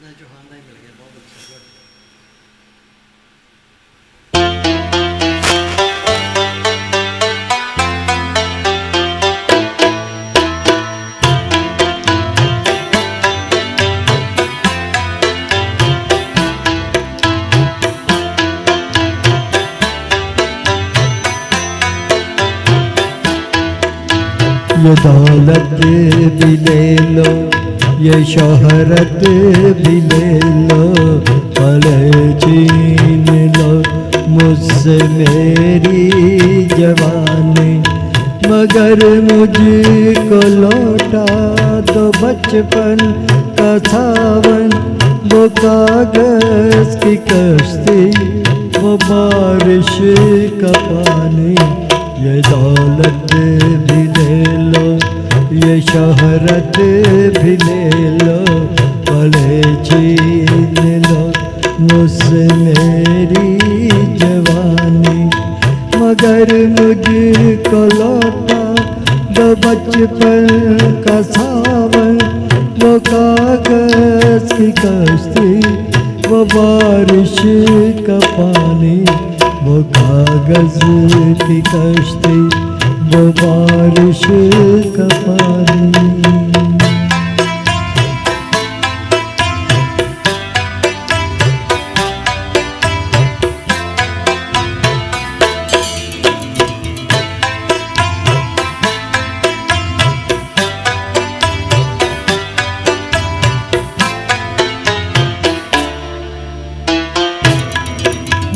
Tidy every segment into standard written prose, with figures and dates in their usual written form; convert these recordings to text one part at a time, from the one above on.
अदनान चौहान का ही मिल गया, बहुत अच्छा गुड। ये दौलत भी ले लो, ये शोहरत भी ले लो, भले छीन लो मुझसे मेरी जवानी, मगर मुझको लौटा दो बचपन का सावन, वो कागज की कश्ती, वो बारिश का पानी। ये दौलत भी ले लो, ये शोहरत भी ले लो, भले छीन लो मुझसे मेरी जवानी, मगर मुझको लौटा दो बचपन का सावन, वो कागज की कश्ती, वो बारिश का पानी, वो कागज की कश्ती, वो बारिश का पानी।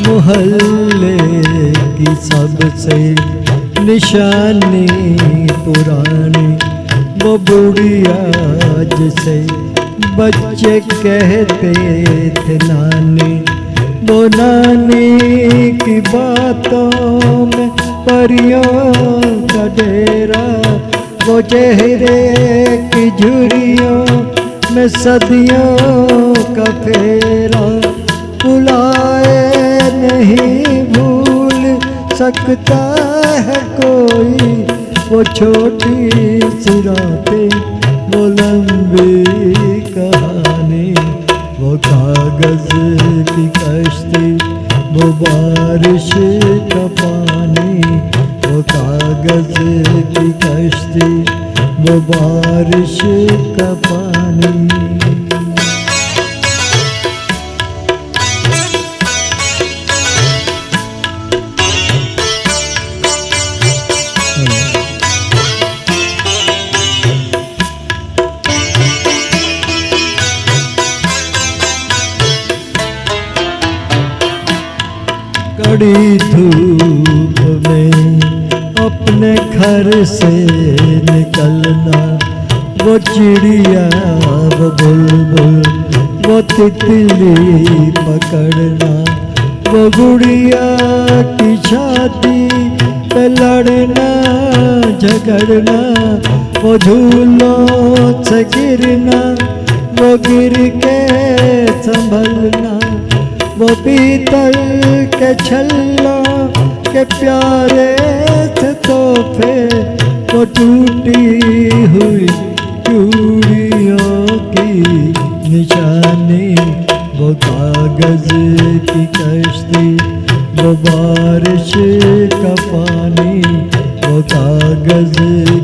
मोहल्ले की सबसे निशानी पुरानी, वो बुढ़िया जिसे बच्चे कहते थे नानी, वो नानी की बातों में परियों का डेरा, वो चेहरे की झुर्रियों में सदियों का फेरा, बुलाए नहीं भूल सकता है कोई, वो छोटी सी रातें, वो लंबी कहानी, वो कागज की कश्ती, वो बारिश का पानी, वो कागज की कश्ती, वो बारिश का पानी। कड़ी धूप में अपने घर से निकलना, वो चिड़िया, वो बुलबुल, वो तितली पकड़ना, वो गुड़िया की छाती पे लड़ना झगड़ना, वो झूलों से गिरना, वो गिर के संभलना, वो पीतल के छल्लों के प्यारे थे तोहफे, वो टूटी हुई चूड़ियों की निशानी, वो कागज की कश्ती, वो बारिश का पानी, वो कागज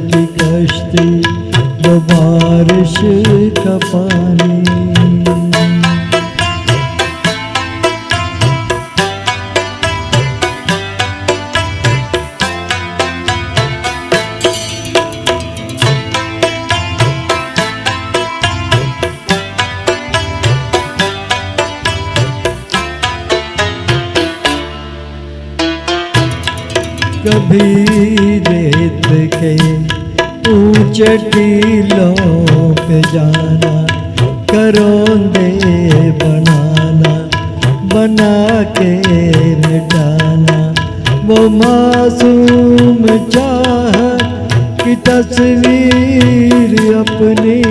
की कश्ती, वो बारिश का पानी। कभी रेत के ऊंचे टीलों पे जाना, करोंदे बनाना, बना के मिटाना, वो मासूम चाहत की तस्वीर अपनी,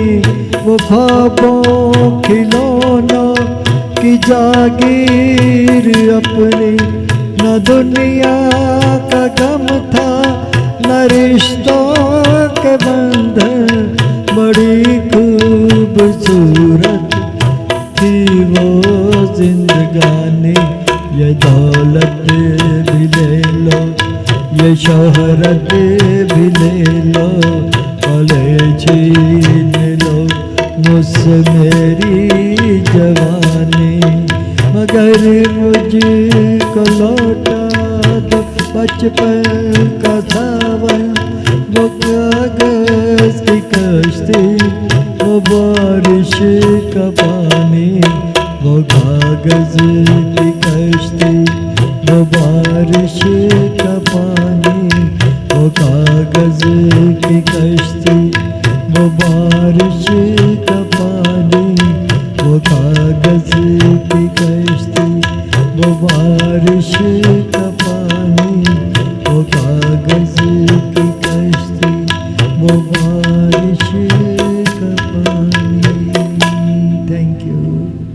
वो ख्वाबों खिलौनों की जागीर अपनी, न दुनिया का गम था न रिश्तों के बंधन, बड़ी खूबसूरत थी ये दौलत भी ले लो, ये शोहरत भी ले लो, भले छीन लो मुझसे मेरी जवानी, मगर मुझको लौटा दो बचपन का सावन, वो कागज की कश्ती, वो बारिश का पानी, वो कागज की कश्ती, वो बारिश का पानी, वो कागज की कश्ती, वो बारिश का पानी, वो कागज की कश्ती, वो बारिश का पानी, वो कागज की कश्ती, वो बारिश का पानी. Thank you.